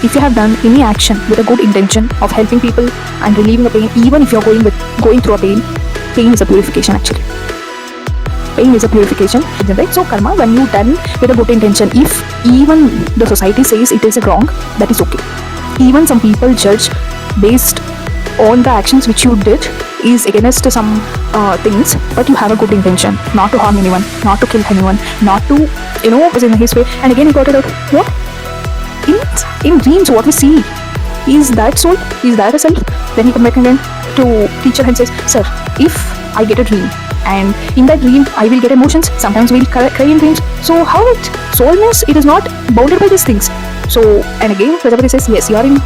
If you have done any action with a good intention of helping people and relieving a pain, even if you're going through a pain is a purification actually. Pain is a purification, right? So karma, when you done with a good intention, if even the society says it is a wrong, that is okay. Even some people judge based on the actions which you did is against some things, but you have a good intention, not to harm anyone, not to kill anyone, not to, was in his way. And again, he got it out. What? In dreams, what we see is that soul, is that a self. Then he come back again to teacher and says, sir, if I get a dream and in that dream I will get emotions, sometimes we'll cry in dreams. So how it? Soulness, it is not bounded by these things. So, and again, Prajapati says, yes, you are in.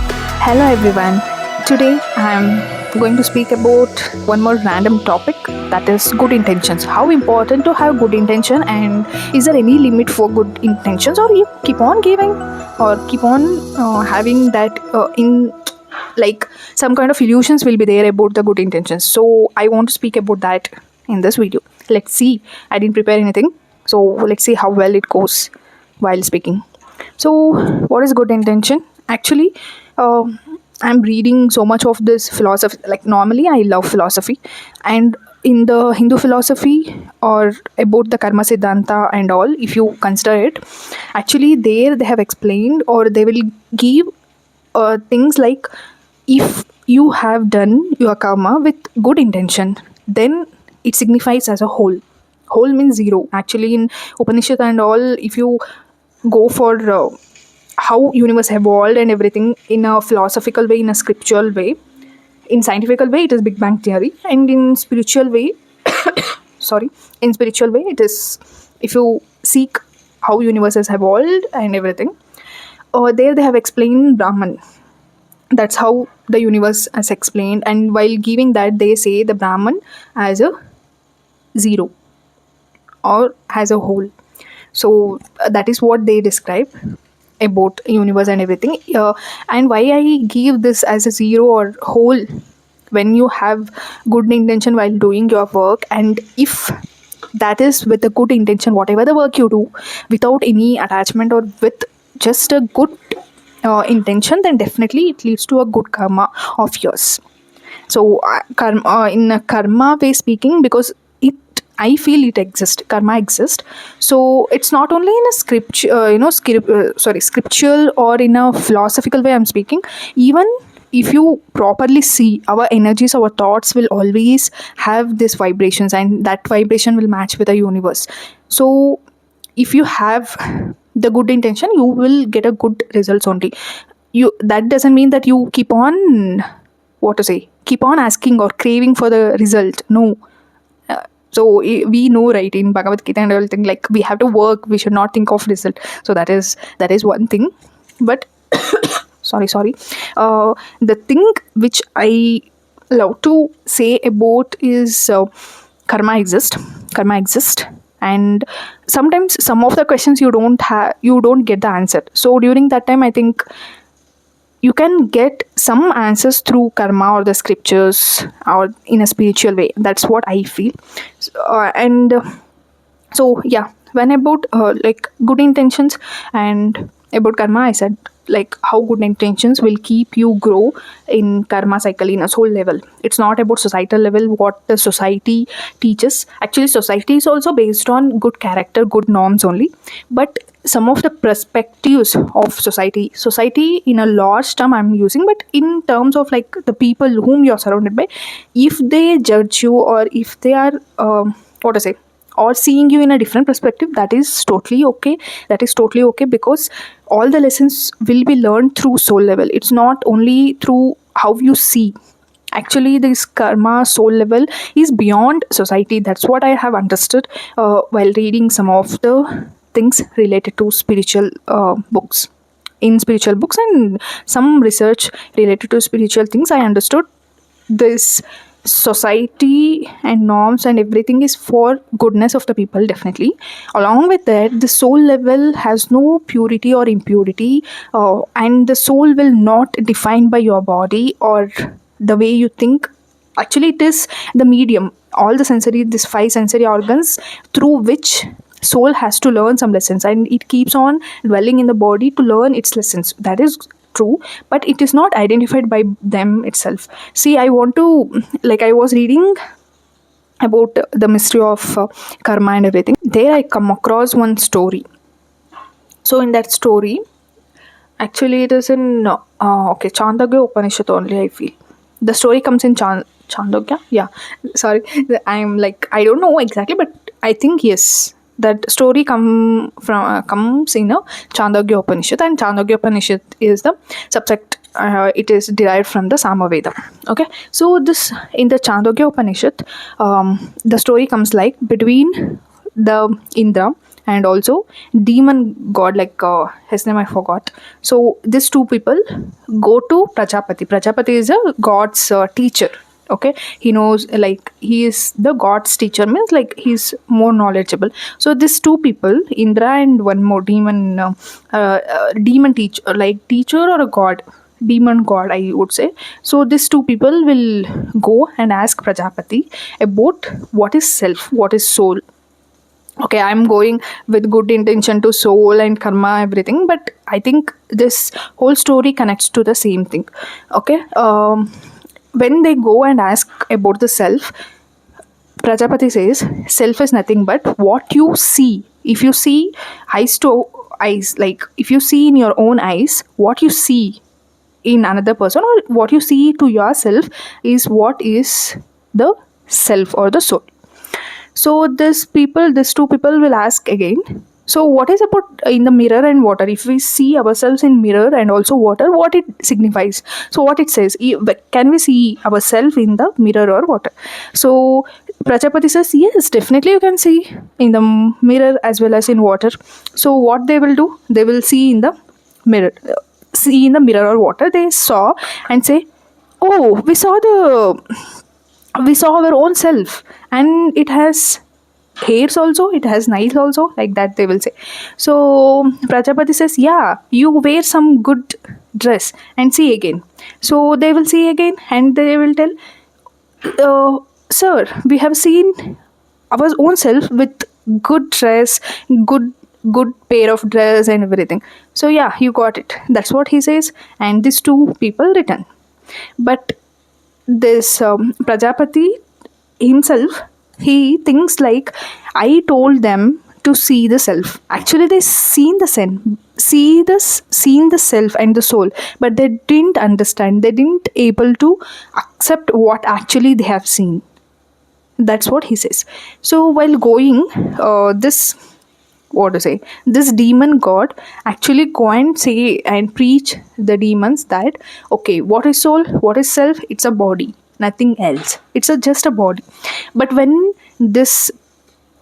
Hello everyone. Today I am going to speak about one more random topic, that is good intentions. How important to have good intention, and is there any limit for good intentions, or you keep on giving or keep on having that in like some kind of illusions will be there about the good intentions. So I want to speak about that in this video. Let's see. I didn't prepare anything, so let's see how well it goes while speaking. So what is good intention? Actually, I'm reading so much of this philosophy. Like normally I love philosophy, and in the Hindu philosophy or about the karma siddhanta and all, if you consider it, actually there they have explained, or they will give things like, if you have done your karma with good intention, then it signifies as a whole. Whole means zero. Actually in Upanishad and all, if you go for how universe evolved and everything in a philosophical way, in a scriptural way, in scientific way it is Big Bang theory, and in spiritual way in spiritual way it is, if you seek how universe has evolved and everything, there they have explained Brahman. That's how the universe has explained, and while giving that they say the Brahman as a zero or as a whole. So that is what they describe about universe and everything. And why I give this as a zero or whole, when you have good intention while doing your work, and if that is with a good intention, whatever the work you do without any attachment or with just a good intention, then definitely it leads to a good karma of yours. So karma, in a karma way speaking, because I feel it exists, karma exists. So it's not only in a scriptural or in a philosophical way I'm speaking. Even if you properly see, our energies, our thoughts will always have these vibrations, and that vibration will match with the universe. So if you have the good intention, you will get a good results only. That doesn't mean that you keep on keep on asking or craving for the result. No. So we know, right, in Bhagavad Gita and everything, like we have to work, we should not think of result. So that is one thing. But sorry, the thing which I love to say about is karma exists, and sometimes some of the questions you don't get the answer. So during that time, I think you can get some answers through karma or the scriptures or in a spiritual way. That's what I feel. So yeah, when about like good intentions and about karma, I said like how good intentions will keep you grow in karma cycle in a soul level. It's not about societal level, what the society teaches. Actually society is also based on good character, good norms only, but some of the perspectives of society in a large term I'm using, but in terms of like the people whom you're surrounded by, if they judge you, or if they are or seeing you in a different perspective, that is totally okay. Because all the lessons will be learned through soul level. It's not only through how you see. Actually this karma soul level is beyond society. That's what I have understood while reading some of the things related to spiritual books. In spiritual books and some research related to spiritual things, I understood this society and norms and everything is for goodness of the people, definitely. Along with that, the soul level has no purity or impurity, and the soul will not define by your body or the way you think. Actually it is the medium, all the sensory, these 5 sensory organs through which soul has to learn some lessons, and it keeps on dwelling in the body to learn its lessons. That is true, but it is not identified by them itself. See, I want to, like, I was reading about the mystery of karma and everything. There I come across one story. So in that story, actually it is in okay, Chandogya Upanishad only, I feel. The story comes in Chandogya. Yeah, sorry, I'm like, I don't know exactly, but I think yes. That story comes in a Chandogya Upanishad, and Chandogya Upanishad is the subject. It is derived from the Samaveda. Okay, so this in the Chandogya Upanishad, the story comes like between the Indra and also demon god, like his name I forgot. So these two people go to Prajapati is a god's teacher. Okay, he knows, like, he is the god's teacher, means like he's more knowledgeable. So these two people, Indra and one more demon, demon teacher, like teacher or a god, demon god, I would say. So these two people will go and ask Prajapati about what is self, what is soul. Okay, I'm going with good intention to soul and karma, everything, but I think this whole story connects to the same thing. Okay, when they go and ask about the self, Prajapati says self is nothing but what you see. If you see eyes to eyes, like if you see in your own eyes, what you see in another person or what you see to yourself is what is the self or the soul. So these two people will ask again. So what is about in the mirror and water? If we see ourselves in mirror and also water, what it signifies? So what it says? Can we see ourselves in the mirror or water? So Prajapati says yes, definitely you can see in the mirror as well as in water. So what they will do? They will see in the mirror, see in the mirror or water. They saw and say, "Oh, we saw our own self, and it has hairs also, it has nails also," like that they will say. So Prajapati says, yeah, you wear some good dress and see again. So they will see again and they will tell, sir, we have seen our own self with good dress, good pair of dress and everything. So yeah, you got it. That's what he says, and these two people return. But this Prajapati himself, he thinks like, I told them to see the self. Actually, they seen the self and the soul, but they didn't understand. They didn't able to accept what actually they have seen. That's what he says. So while going, this what to say, this demon god actually go and say and preach the demons that, okay, what is soul, what is self? It's a body, nothing else. It's just a body. But when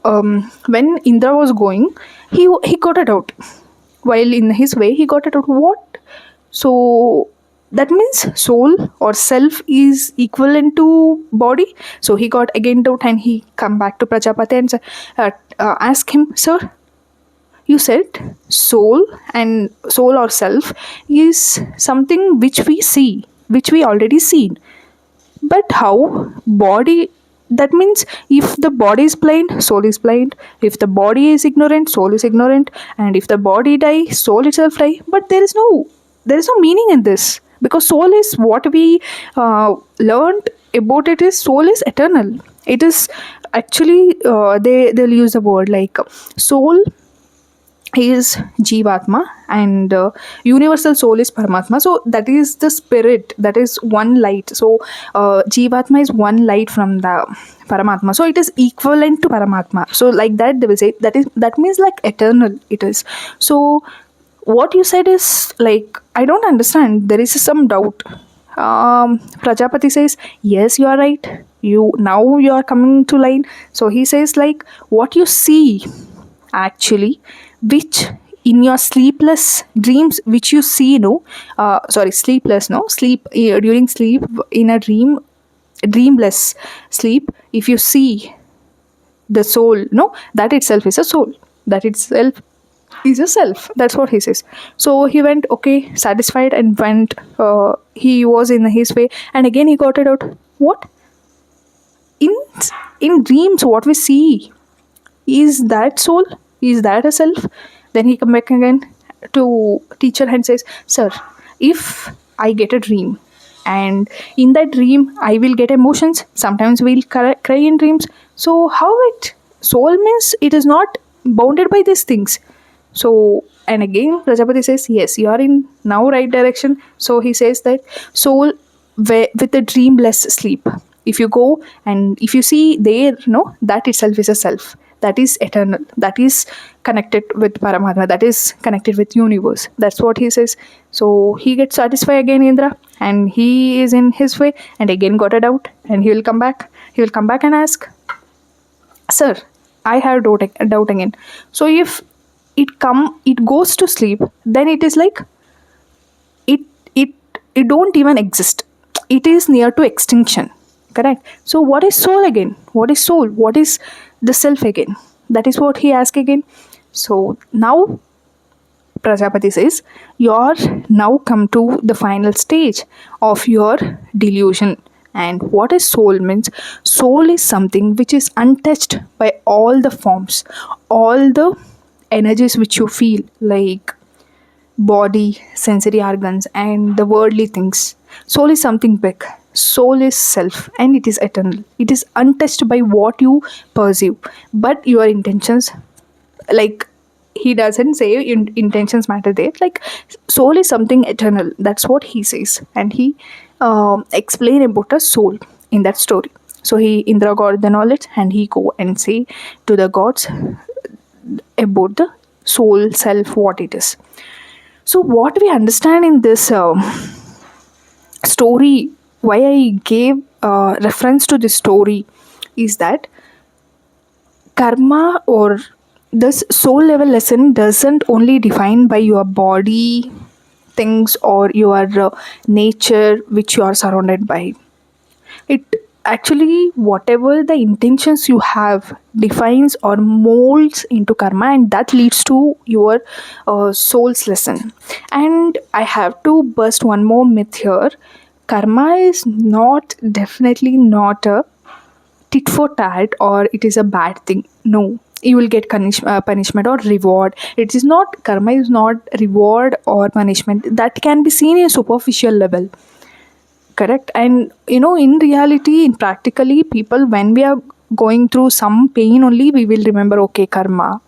Indra was going, he got it out. While in his way, he got it out. What? So that means soul or self is equivalent to body. So he got again out and he come back to Prajapati and ask him, sir, you said soul or self is something which we see, which we already seen. But how body? That means if the body is blind, soul is blind. If the body is ignorant, soul is ignorant. And if the body die, soul itself die. But there is no meaning in this, because soul is what we learned about. It is soul is eternal. It is actually they'll use the word like soul is Jivatma, and universal soul is Paramatma. So that is the spirit, that is one light. So Jivatma is one light from the Paramatma. So it is equivalent to Paramatma. So like that they will say, that means like eternal it is. So what you said is like, I don't understand. There is some doubt. Prajapati says, yes, you are right. You are coming to line. So he says like, what you see actually, which in your sleepless dreams, which you see, sleepless, no, sleep, during sleep, in a dreamless sleep, if you see the soul, no, that itself is a soul, that itself is a self. That's what he says. So he went, okay, satisfied, and went, he was in his way, and again he got it out. What? In dreams, what we see, is that soul? Is that a self? Then he come back again to teacher and says, sir, if I get a dream, and in that dream I will get emotions, sometimes we'll cry in dreams. So how it soul means it is not bounded by these things. So, and again Prajapati says yes, you are in now right direction. So he says that soul with a dreamless sleep, if you go and if you see there, no, that itself is a self, that is eternal, that is connected with Paramatma, that is connected with universe. That's what he says. So he gets satisfied again, Indra, and he is in his way, and again got a doubt, and he will come back and ask, sir, I have doubt again. So if it goes to sleep, then it is like it it it don't even exist, it is near to extinction, correct? So what is soul again? What is soul? What is the self again? That is what he asked again. So now Prajapati says, you're now come to the final stage of your delusion. And what is soul means? Soul is something which is untouched by all the forms, all the energies which you feel, like body, sensory organs, and the worldly things. Soul is something big. Soul is self, and it is eternal. It is untouched by what you perceive, but your intentions, like he doesn't say intentions matter there, like soul is something eternal, that's what he says. And he explain about a soul in that story. So he Indra got the knowledge, and he go and say to the gods about the soul self, what it is. So what we understand in this story, why I gave reference to this story, is that karma or this soul level lesson doesn't only define by your body things or your nature which you are surrounded by. It actually, whatever the intentions you have defines or molds into karma, and that leads to your soul's lesson. And I have to burst one more myth here. Karma is not, definitely not a tit for tat, or it is a bad thing. No, you will get punishment or reward. It is not, karma is not reward or punishment that can be seen in a superficial level, correct? And in reality, in practically, people, when we are going through some pain only, we will remember, okay, karma,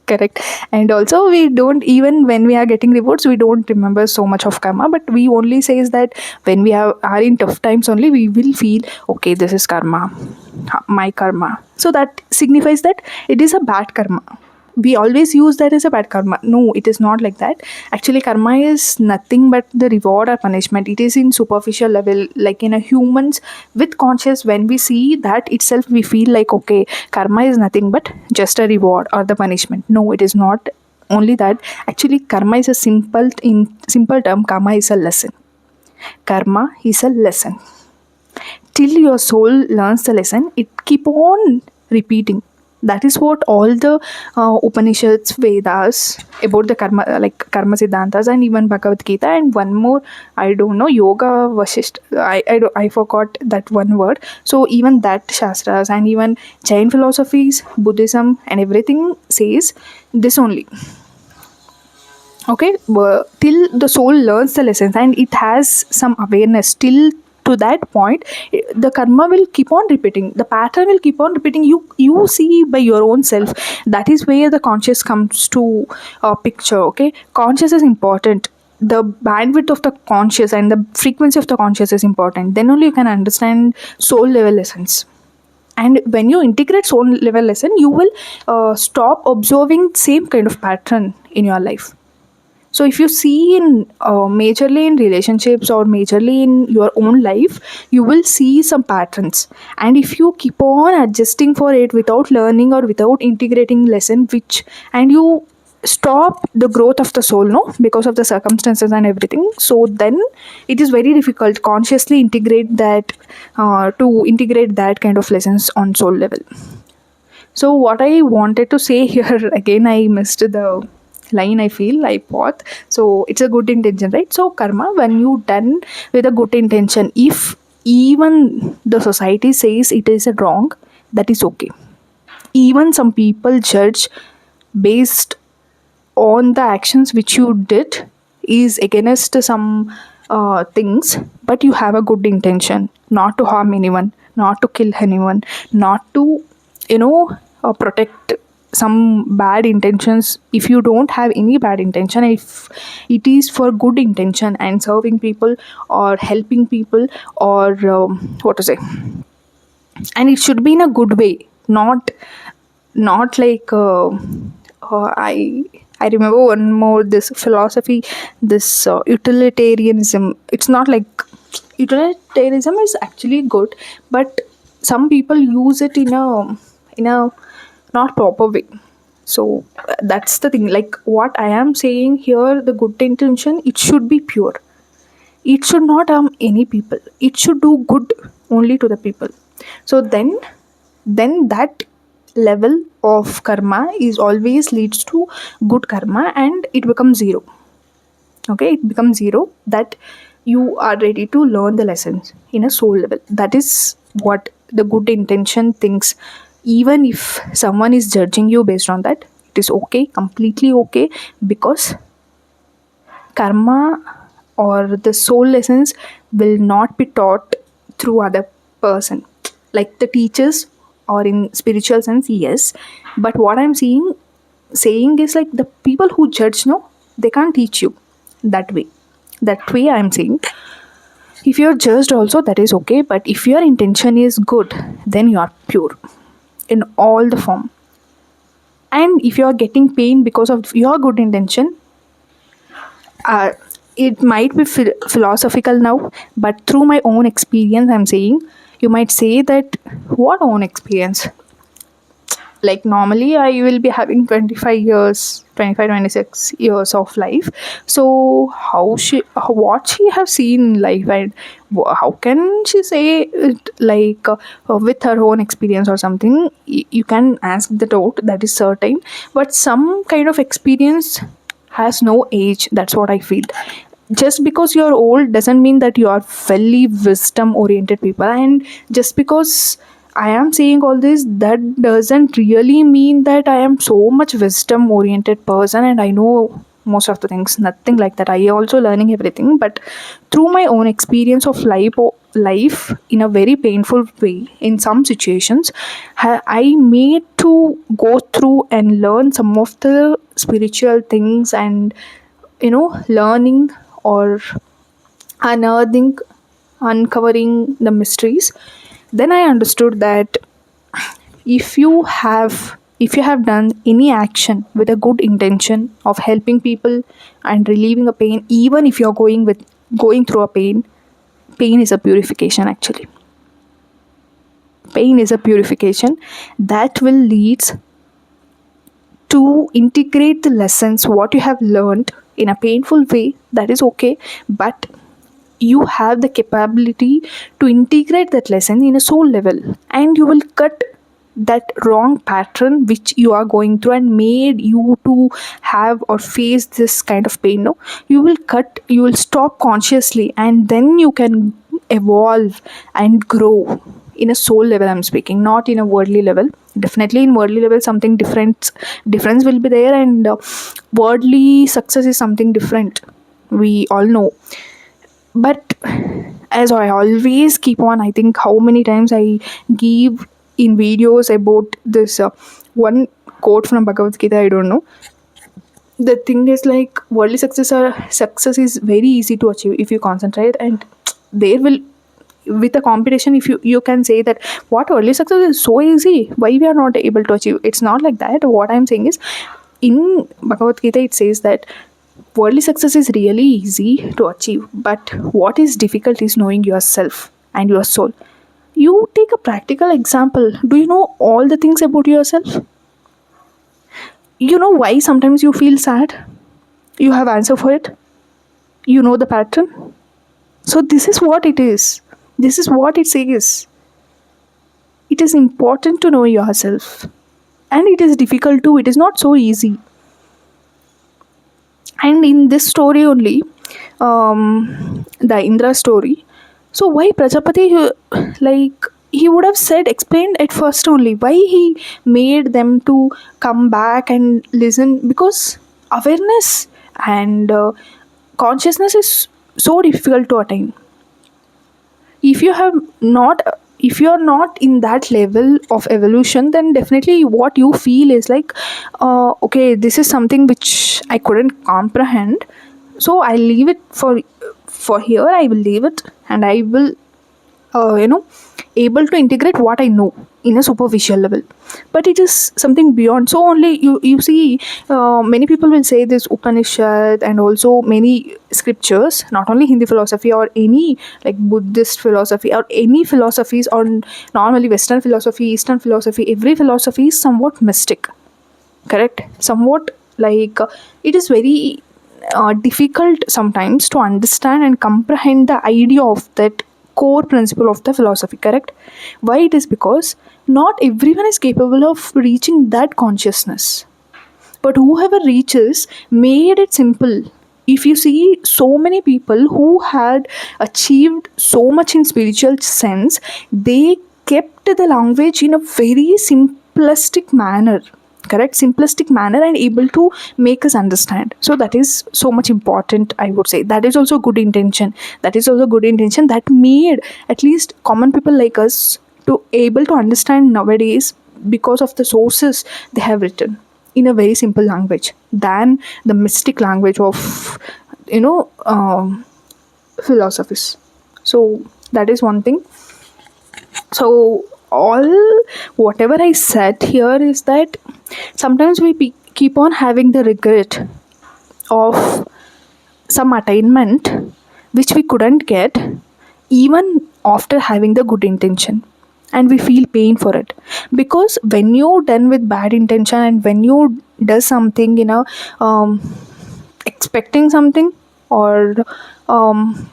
correct? And also we don't, even when we are getting rewards, we don't remember so much of karma, but we only says that when we are in tough times only, we will feel, okay, this is karma, my karma. So that signifies that it is a bad karma. We always use that as a bad karma. No, it is not like that. Actually, karma is nothing but the reward or punishment. It is in superficial level, like in a humans with conscious. When we see that itself, we feel like, okay, karma is nothing but just a reward or the punishment. No, it is not only that. Actually, karma is a in simple term, karma is a lesson. Karma is a lesson. Till your soul learns the lesson, it keep on repeating. That is what all the Upanishads, Vedas about the karma, like karma siddhantas, and even Bhagavad Gita, and one more, I don't know, Yoga Vasisht. I forgot that one word. So even that Shastras and even Jain philosophies, Buddhism, and everything says this only. Okay, till the soul learns the lessons and it has some awareness, till to that point, the karma will keep on repeating, the pattern will keep on repeating. You see by your own self. That is where the conscious comes to picture. Okay, conscious is important. The bandwidth of the conscious and the frequency of the conscious is important. Then only you can understand soul level lessons. And when you integrate soul level lesson, you will stop observing same kind of pattern in your life. So if you see in majorly in relationships or majorly in your own life, you will see some patterns. And if you keep on adjusting for it without learning or without integrating lesson, which, and you stop the growth of the soul, no, because of the circumstances and everything, so then it is very difficult consciously integrate that to integrate that kind of lessons on soul level. So what I wanted to say here, again I missed the line, I feel I paused. So it's a good intention, right? So karma, when you done with a good intention, if even the society says it is a wrong, that is okay. Even some people judge based on the actions which you did, is against some things, but you have a good intention not to harm anyone, not to kill anyone, not to, protect some bad intentions. If you don't have any bad intention, if it is for good intention and serving people or helping people, or what to say, and it should be in a good way, not like I remember one more this philosophy, this utilitarianism. It's not like utilitarianism is actually good, but some people use it in a not proper way. So that's the thing. Like what I am saying here, the good intention, it should be pure. It should not harm any people. It should do good only to the people. So then that level of karma is always leads to good karma, and it becomes zero. Okay, it becomes zero, that you are ready to learn the lessons in a soul level. That is what the good intention thinks. Even if someone is judging you based on that, it is okay, completely okay, because karma or the soul lessons will not be taught through other person, like the teachers, or in spiritual sense, yes. But what I'm saying is like the people who judge, no, they can't teach you that way. That way I'm saying, if you're judged also, that is okay, but if your intention is good, then you are pure in all the form. And if you are getting pain because of your good intention, uh, it might be philosophical now, but through my own experience I'm saying, you might say that, what own experience? Like normally I will be having 25 years, 25, 26 years of life. So what she have seen in life, and how can she say it, like with her own experience or something? You can ask the doubt, that is certain. But some kind of experience has no age. That's what I feel. Just because you're old doesn't mean that you are fully wisdom oriented people. And just because I am saying all this, that doesn't really mean that I am so much wisdom oriented person and I know most of the things. Nothing like that. I also learning everything, but through my own experience of life in a very painful way in some situations, I made to go through and learn some of the spiritual things, and learning or unearthing, uncovering the mysteries. Then I understood that if you have done any action with a good intention of helping people and relieving a pain, even if you're going through a pain is a purification actually. Pain is a purification that will lead to integrate the lessons what you have learned in a painful way. That is okay, but you have the capability to integrate that lesson in a soul level, and you will cut that wrong pattern which you are going through and made you to have or face this kind of pain. No, you will stop consciously, and then you can evolve and grow in a soul level. I'm speaking, not in a worldly level. Definitely in worldly level something difference will be there, and worldly success is something different, we all know. But as I always keep on, I think how many times I give in videos about this one quote from Bhagavad Gita, I don't know. The thing is like worldly success is very easy to achieve if you concentrate, and there will, with a competition, if you can say that what worldly success is so easy, why we are not able to achieve. It's not like that. What I'm saying is, in Bhagavad Gita it says that worldly success is really easy to achieve, but what is difficult is knowing yourself and your soul. You take a practical example. Do you know all the things about yourself? You know why sometimes you feel sad? You have answer for it. You know the pattern. So this is what it is. This is what it says. It is important to know yourself, and it is difficult too. It is not so easy. And in this story only, the Indra story, so why Prajapati, like he would have said, explained at first only why he made them to come back and listen, because awareness and consciousness is so difficult to attain. If you have not, if you are not in that level of evolution, then definitely what you feel is like, okay, this is something which I couldn't comprehend, so I leave it for here. I will leave it, and I will you know able to integrate what I know in a superficial level. But it is something beyond. So only you see, many people will say this Upanishad and also many scriptures, not only Hindi philosophy or any like Buddhist philosophy or any philosophies, or normally Western philosophy, Eastern philosophy, every philosophy is somewhat mystic, correct? Somewhat like, it is very difficult sometimes to understand and comprehend the idea of that core principle of the philosophy, correct? Why? It is because not everyone is capable of reaching that consciousness, but whoever reaches made it simple. If you see so many people who had achieved so much in spiritual sense, they kept the language in a very simplistic manner, correct? Simplistic manner, and able to make us understand. So that is so much important, I would say. That is also good intention. That is also good intention that made at least common people like us to able to understand nowadays, because of the sources they have written in a very simple language than the mystic language of philosophies. So that is one thing. So all whatever I said here is that sometimes we keep on having the regret of some attainment which we couldn't get even after having the good intention, and we feel pain for it. Because when you done with bad intention, and when you does something, expecting something, or um,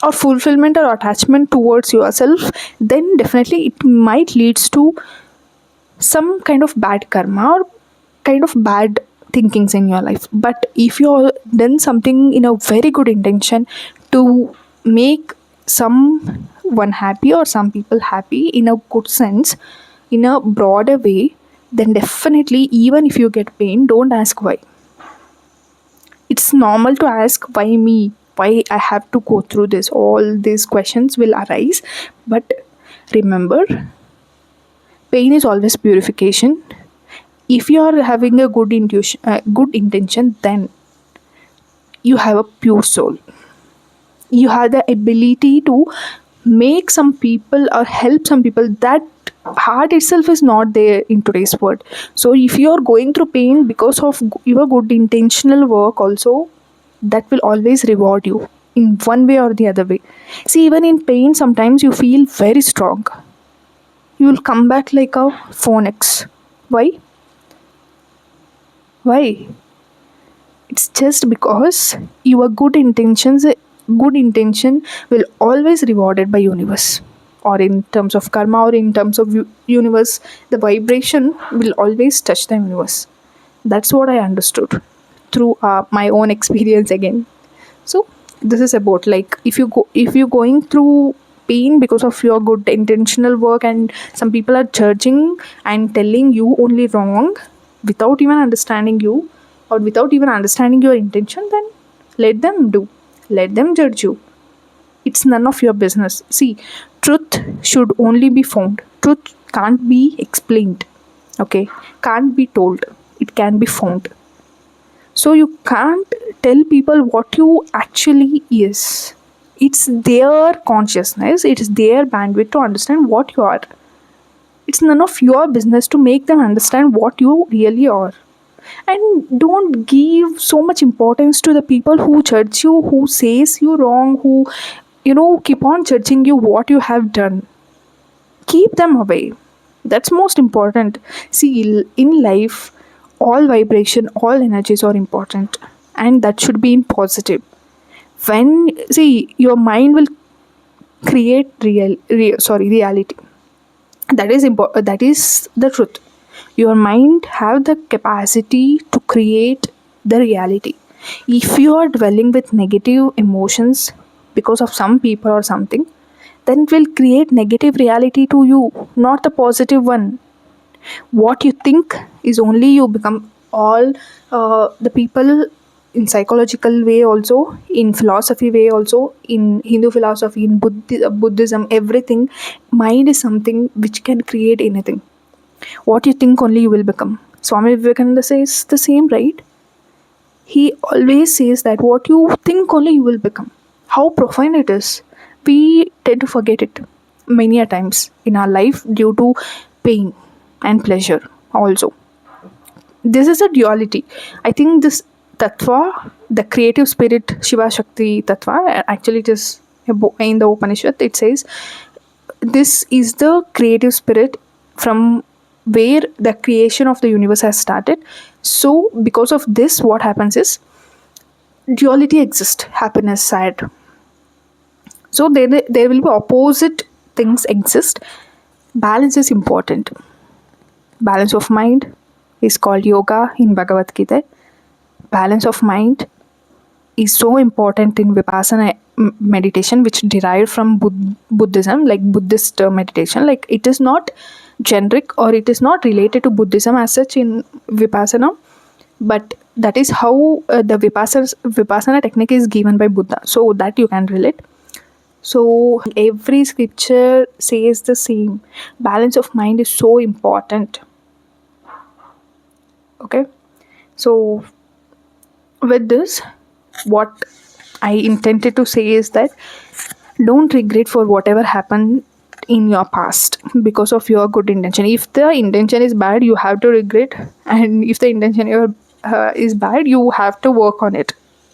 or fulfillment or attachment towards yourself, then definitely it might leads to some kind of bad karma or kind of bad thinkings in your life. But if you done something in a very good intention to make someone happy or some people happy in a good sense, in a broader way, then definitely, even if you get pain, don't ask why. It's normal to ask why me, why I have to go through this. All these questions will arise, but remember, pain is always purification. If you are having a good intuition, good intention, then you have a pure soul. You have the ability to make some people or help some people. That heart itself is not there in today's world. So if you are going through pain because of your good intentional work also, that will always reward you in one way or the other way. See, even in pain sometimes you feel very strong. You will come back like a phoenix. Why why It's just because your good intention will always rewarded by universe, or in terms of karma, or in terms of universe, the vibration will always touch the universe. That's what I understood through my own experience again. So this is about, like, if you're going through pain because of your good intentional work, and some people are judging and telling you only wrong without even understanding you, or without even understanding your intention, then let them do, let them judge you. It's none of your business. See, truth should only be found. Truth can't be explained, okay? Can't be told. It can be found. So you can't tell people what you actually is. It's their consciousness, it's their bandwidth to understand what you are. It's none of your business to make them understand what you really are. And don't give so much importance to the people who judge you, who says you wrong, who keep on judging you what you have done. Keep them away. That's most important. See, in life, all vibration, all energies are important, and that should be in positive. When, see, your mind will create reality. That is important. That is the truth. Your mind have the capacity to create the reality. If you are dwelling with negative emotions because of some people or something, then it will create negative reality to you, not the positive one. What you think is only you become. All the people in psychological way also, in philosophy way also, in Hindu philosophy, in Buddhism, everything. Mind is something which can create anything. What you think only you will become. Swami Vivekananda says the same, right? He always says that what you think only you will become. How profound it is. We tend to forget it many a times in our life due to pain and pleasure also. This is a duality. I think this tattva, the creative spirit, Shiva Shakti tattva, actually it is in the Upanishad, it says this is the creative spirit from where the creation of the universe has started. So because of this, what happens is duality exists, happiness, sad. So there will be opposite things exist. Balance is important. Balance of mind is called yoga in Bhagavad Gita. Balance of mind is so important in Vipassana meditation, which derived from Buddhism, like Buddhist meditation. Like it is not generic or it is not related to Buddhism as such in Vipassana, but that is how the Vipassana technique is given by Buddha. So that you can relate. So every scripture says the same. Balance of mind is so important. Okay. So with this, what I intended to say is that don't regret for whatever happened in your past because of your good intention. If the intention is bad, you have to regret, and if the intention is bad, you have to work on it.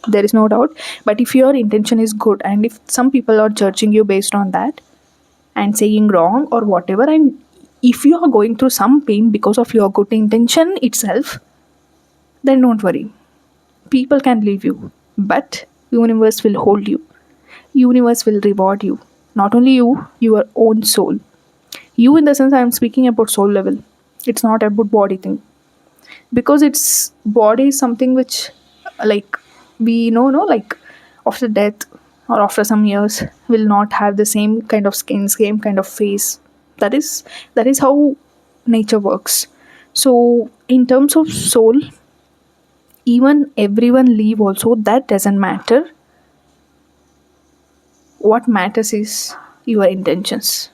There is no doubt. But if your intention is good, and if some people are judging you based on that and saying wrong or whatever, and if you are going through some pain because of your good intention itself, then don't worry. People can leave you, but universe will hold you. Universe will reward you. Not only you, your own soul. You in the sense I am speaking about soul level. It's not about body thing. Because it's body is something which like we know, no, like after death or after some years will not have the same kind of skin, same kind of face. That is how nature works. So in terms of soul, even everyone leave also, that doesn't matter. What matters is your intentions.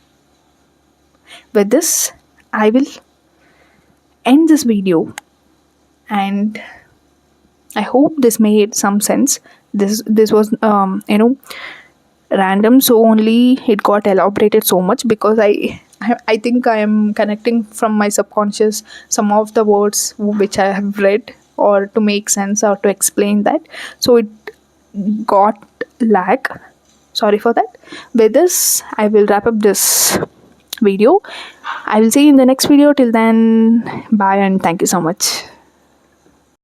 With this, I will end this video, and I hope this made some sense. This was random, so only it got elaborated so much because I think I am connecting from my subconscious some of the words which I have read, or to make sense or to explain that. So it got lag. Sorry for that. With this, I will wrap up this video. I will see you in the next video. Till then, bye and thank you so much.